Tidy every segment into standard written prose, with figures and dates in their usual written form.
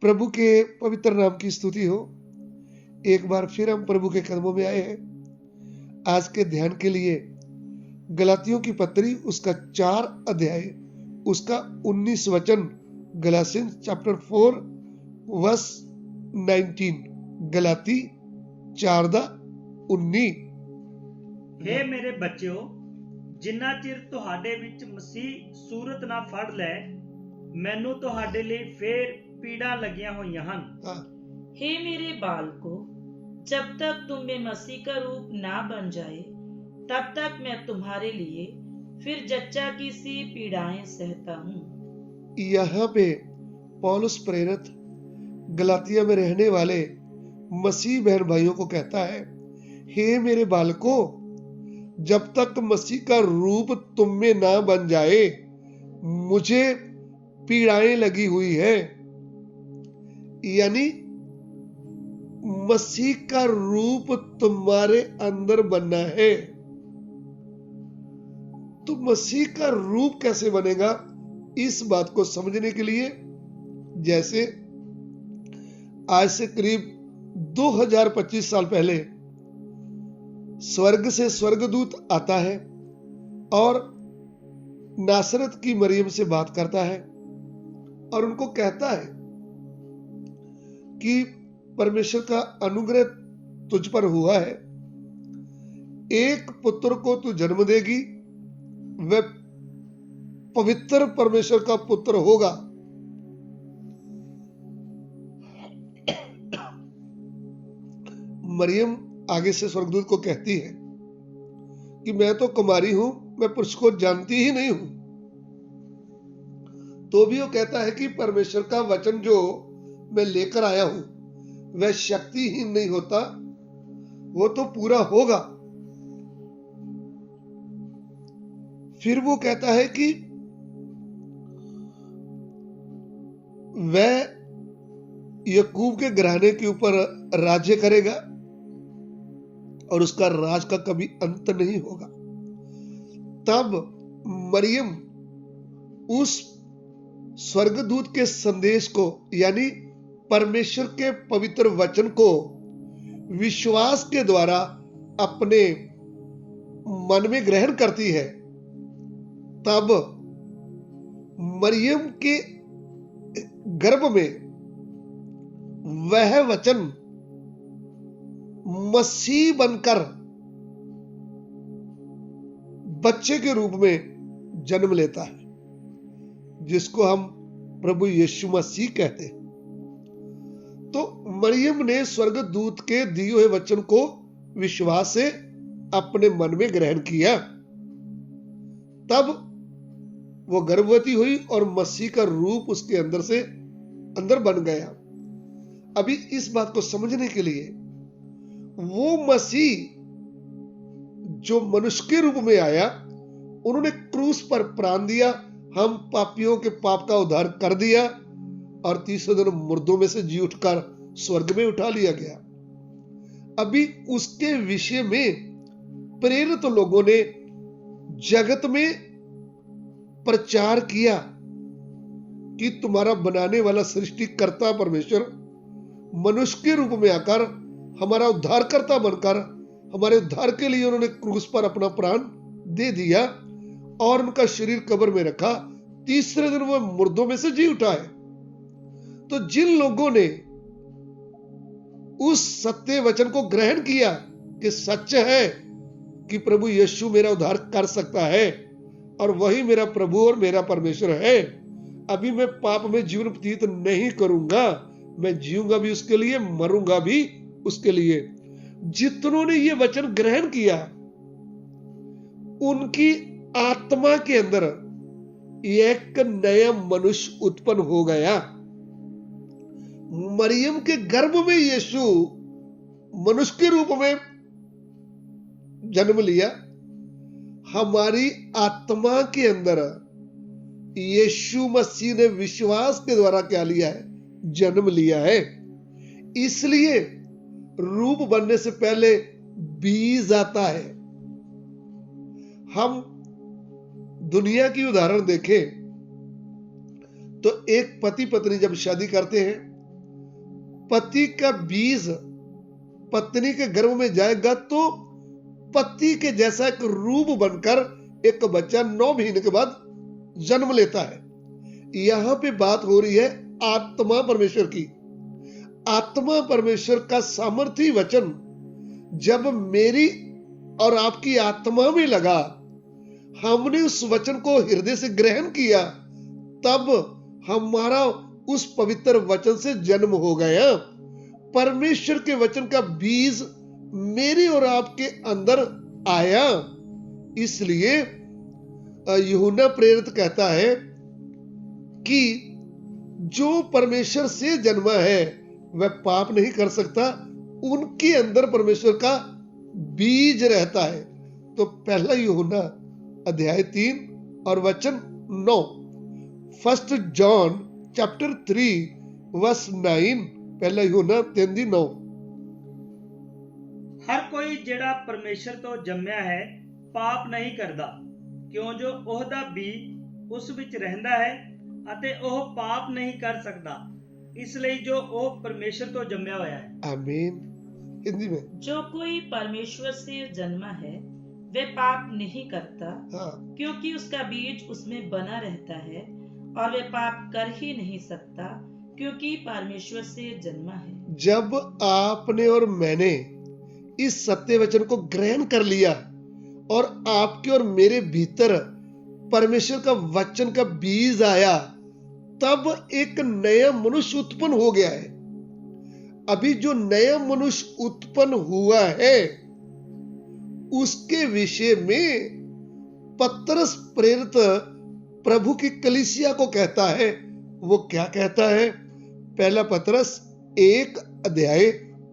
प्रभु के पवित्र नाम की स्तुति हो। एक बार फिर हम प्रभु के कदमों में आए हैं आज के ध्यान के लिए। गलातियों की पत्री उसका 4 अध्याय उसका 19 वचन, गलातियंस चैप्टर 4 वर्स 19। गलाती 4:19। हे मेरे बच्चों, जिन्ना चिर ਤੁਹਾਡੇ ਵਿੱਚ ਮਸੀਹ ਸੂਰਤ ਨਾ ਫੜ ਲੈ, ਮੈਨੂੰ ਤੁਹਾਡੇ ਲਈ ਫੇਰ ਪੀੜਾਂ ਲੱਗੀਆਂ ਹੋਈਆਂ ਹਨ। हे मेरे बालकों, जब तक तुम में मसीह का रूप ना बन जाए, तब तक मैं तुम्हारे लिए फिर जच्चा की सी पीड़ाएं सहता हूँ। यहाँ पे पौलुस प्रेरित गलातिया में रहने वाले मसीह बहन भाइयों को कहता है, हे मेरे बालकों, जब तक मसीह का रूप तुम में ना बन जाए, मुझे पीड़ाएं लगी हुई है। यानी मसीह का रूप तुम्हारे अंदर बनना है। तो मसीह का रूप कैसे बनेगा, इस बात को समझने के लिए जैसे आज से करीब 2025 साल पहले स्वर्ग से स्वर्गदूत आता है और नासरत की मरियम से बात करता है और उनको कहता है कि परमेश्वर का अनुग्रह तुझ पर हुआ है, एक पुत्र को तू जन्म देगी, वह पवित्र परमेश्वर का पुत्र होगा। मरियम आगे से स्वर्गदूत को कहती है कि मैं तो कुमारी हूं, मैं पुरुष को जानती ही नहीं हूं। तो भी वो कहता है कि परमेश्वर का वचन जो मैं लेकर आया हूं वह शक्तिहीन नहीं होता, वो तो पूरा होगा। फिर वो कहता है कि वह याकूब के घराने के ऊपर राज्य करेगा और उसका राज का कभी अंत नहीं होगा। तब मरियम उस स्वर्गदूत के संदेश को यानी परमेश्वर के पवित्र वचन को विश्वास के द्वारा अपने मन में ग्रहण करती है। तब मरियम के गर्भ में वह वचन मसीह बनकर बच्चे के रूप में जन्म लेता है, जिसको हम प्रभु यीशु मसीह कहते हैं। तो मरियम ने स्वर्गदूत के दिए हुए वचन को विश्वास से अपने मन में ग्रहण किया। तब वो गर्भवती हुई और मसीह का रूप उसके अंदर बन गया। अभी इस बात को समझने के लिए वो मसीह जो मनुष्य के रूप में आया, उन्होंने क्रूस पर प्राण दिया, हम पापियों के पाप का उद्धार कर दिया और तीसरे दिन मुर्दों में से जी उठकर स्वर्ग में उठा लिया गया। अभी उसके विषय में प्रेरित लोगों ने जगत में प्रचार किया कि तुम्हारा बनाने वाला सृष्टिकर्ता परमेश्वर मनुष्य के रूप में आकर हमारा उद्धारकर्ता बनकर हमारे उद्धार के लिए उन्होंने क्रूस पर अपना प्राण दे दिया और उनका शरीर कब्र में रखा, तीसरे दिन वह मुर्दों में से जी उठा है। तो जिन लोगों ने उस सत्य वचन को ग्रहण किया कि सच है कि प्रभु यीशु मेरा उद्धार कर सकता है और वही मेरा प्रभु और मेरा परमेश्वर है, अभी मैं पाप में जीवन व्यतीत नहीं करूंगा, मैं जीऊंगा भी उसके लिए, मरूंगा भी उसके लिए। जितनों ने ये वचन ग्रहण किया, उनकी आत्मा के अंदर एक नया मनुष्य उत्पन्न हो गया। मरियम के गर्भ में यीशु मनुष्य के रूप में जन्म लिया। हमारी आत्मा के अंदर यीशु मसीह ने विश्वास के द्वारा क्या लिया है, जन्म लिया है। इसलिए रूप बनने से पहले बीज आता है। हम दुनिया की उदाहरण देखें तो एक पति पत्नी जब शादी करते हैं पति का बीज पत्नी के गर्भ में जाएगा तो पति के जैसा एक रूप बनकर एक बच्चा 9 महीने के बाद जन्म लेता है। यहां पे बात हो रही है आत्मा परमेश्वर की। आत्मा परमेश्वर का सामर्थी वचन जब मेरी और आपकी आत्मा में लगा, हमने उस वचन को हृदय से ग्रहण किया, तब हमारा उस पवित्र वचन से जन्म हो गया। परमेश्वर के वचन का बीज मेरे और आपके अंदर आया। इसलिए यूहन्ना प्रेरित कहता है कि जो परमेश्वर से जन्मा है वह पाप नहीं कर सकता, उनके अंदर परमेश्वर का बीज रहता है। तो पहला यूहन्ना अध्याय 3 और वचन 9, 1 जॉन चैप्टर 3 वर्स 9, पहला यूहन्ना 3:9। हर कोई ਜਿਹੜਾ ਪਰਮੇਸ਼ਰ ਤੋਂ ਜੰਮਿਆ ਹੈ ਪਾਪ ਨਹੀਂ ਕਰਦਾ, ਕਿਉਂ ਜੋ ਉਹਦਾ ਬੀ ਉਸ ਵਿੱਚ ਰਹਿੰਦਾ ਹੈ ਅਤੇ ਉਹ ਪਾਪ ਨਹੀਂ ਕਰ ਸਕਦਾ, ਇਸ ਲਈ ਜੋ ਉਹ ਪਰਮੇਸ਼ਰ ਤੋਂ ਜੰਮਿਆ ਹੋਇਆ ਹੈ। आमीन। हिंदी में जो कोई परमेश्वर से जन्मा है वह पाप नहीं करता, हाँ, क्योंकि उसका बीज उसमें बना रहता है और वह पाप कर ही नहीं सकता, क्योंकि परमेश्वर से जन्मा है। जब आपने और मैंने इस सत्य वचन को ग्रहण कर लिया और आपके और मेरे भीतर परमेश्वर का वचन का बीज आया, तब एक नया मनुष्य उत्पन्न हो गया है। अभी जो नया मनुष्य उत्पन्न हुआ है उसके विषय में पतरस प्रेरित प्रभु की कलीसिया को कहता है। वो क्या कहता है? पहला पतरस 1 अध्याय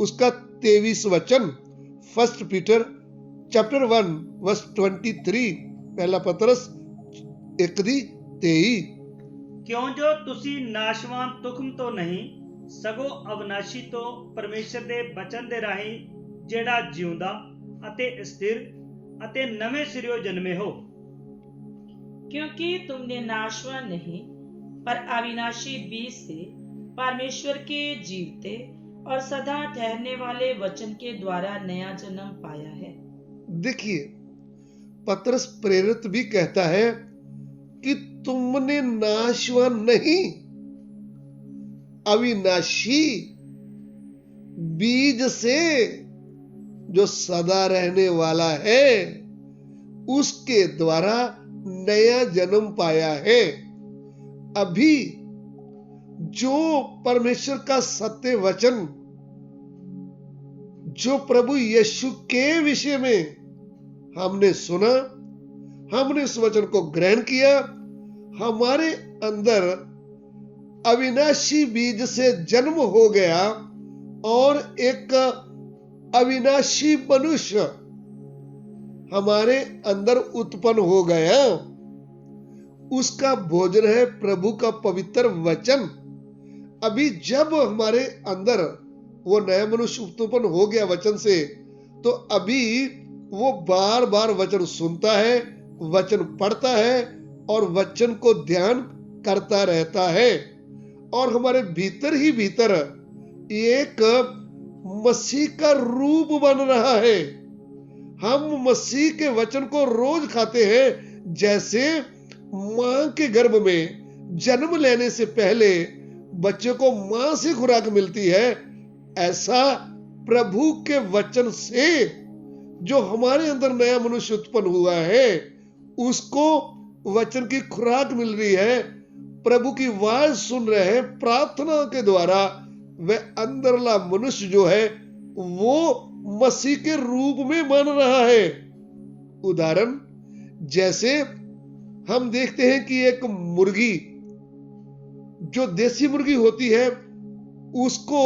उसका 23 वचन, 1 पीटर चैप्टर 1 वर्स 23, पहला पतरस 1:23। ਕਿਉਂ ਜੋ ਤੁਸੀਂ ਨਾਸ਼ਵਾਨ ਤੁਖਮ ਤੋਂ ਨਹੀਂ ਸਗੋਂ ਅਵਨਾਸ਼ੀ ਤੋਂ ਪਰਮੇਸ਼ਰ ਦੇ ਬਚਨ ਦੇ ਰਾਹੀਂ ਜਿਹੜਾ ਜਿਉਂਦਾ ਅਤੇ ਸਥਿਰ ਅਤੇ ਨਵੇਂ ਸਿਰਿਓਂ ਜਨਮੇ ਹੋ। क्योंकि तुमने नाशवान नहीं पर अविनाशी बीज से परमेश्वर के जीवते और सदा ठहरने वाले वचन के द्वारा नया जन्म पाया है। देखिए, पतरस प्रेरित भी कहता है कि तुमने नाशवान नहीं, अविनाशी बीज से जो सदा रहने वाला है उसके द्वारा नया जन्म पाया है। अभी जो परमेश्वर का सत्य वचन जो प्रभु यीशु के विषय में हमने सुना, हमने इस वचन को ग्रहण किया, हमारे अंदर अविनाशी बीज से जन्म हो गया और एक अविनाशी मनुष्य हमारे अंदर उत्पन्न हो गया। उसका भोजन है प्रभु का पवित्र वचन। अभी जब हमारे अंदर वो नया मनुष्य उत्पन्न हो गया वचन से, तो अभी वो बार बार वचन सुनता है, वचन पढ़ता है और वचन को ध्यान करता रहता है, और हमारे भीतर ही भीतर एक मसीह का रूप बन रहा है। हम मसीह के वचन को रोज खाते हैं, जैसे मां के गर्भ में जन्म लेने से पहले बच्चे को मां से खुराक मिलती है, ऐसा प्रभु के वचन से जो हमारे अंदर नया मनुष्य उत्पन्न हुआ है उसको वचन की खुराक मिल रही है। प्रभु की आवाज सुन रहे हैं, प्रार्थना के द्वारा वह अंदरला मनुष्य जो है वो मसीह के रूप में बन रहा है। उदाहरण, जैसे हम देखते हैं कि एक मुर्गी जो देसी मुर्गी होती है उसको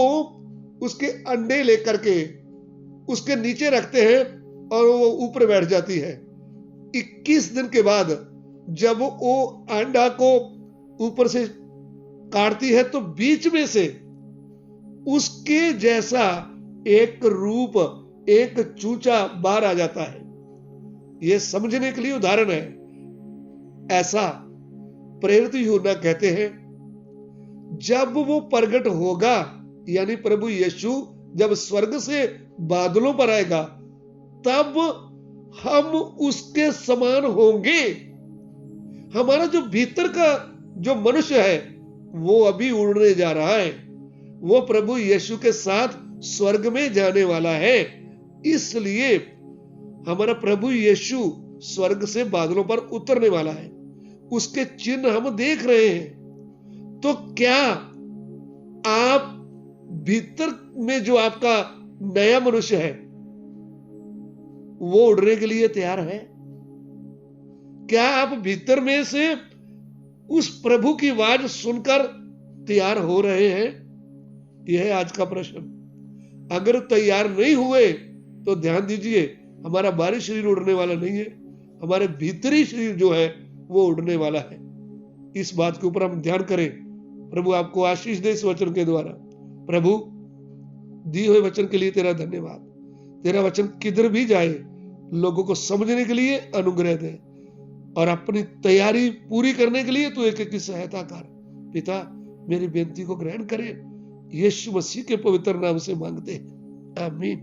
उसके अंडे लेकर के उसके नीचे रखते हैं और वो ऊपर बैठ जाती है। 21 दिन के बाद जब वो अंडा को ऊपर से काटती है तो बीच में से उसके जैसा एक रूप, एक चूचा बाहर आ जाता है। यह समझने के लिए उदाहरण है। ऐसा प्रेरित यूहन्ना कहते हैं, जब वो प्रकट होगा यानी प्रभु यीशु जब स्वर्ग से बादलों पर आएगा तब हम उसके समान होंगे। हमारा जो भीतर का जो मनुष्य है वो अभी उड़ने जा रहा है, वो प्रभु यीशु के साथ स्वर्ग में जाने वाला है। इसलिए हमारा प्रभु यीशु स्वर्ग से बादलों पर उतरने वाला है, उसके चिन्ह हम देख रहे हैं। तो क्या आप भीतर में जो आपका नया मनुष्य है वो उड़ने के लिए तैयार है? क्या आप भीतर में से उस प्रभु की आवाज सुनकर तैयार हो रहे हैं? यह है आज का प्रश्न। अगर तैयार नहीं हुए तो ध्यान दीजिए, हमारा बाहरी शरीर उड़ने वाला नहीं है, हमारे भीतरी शरीर जो है वो उड़ने वाला है। इस बात के ऊपर हम ध्यान करें। प्रभु आपको आशीष दे इस वचन के द्वारा। प्रभु दिए हुए वचन के लिए तेरा धन्यवाद। तेरा वचन किधर भी जाए लोगों को समझने के लिए अनुग्रह दे और अपनी तैयारी पूरी करने के लिए तू एक की सहायता कर। पिता मेरी बेनती को ग्रहण करे, यीशु मसीह के पवित्र नाम से मांगते हैं, आमीन।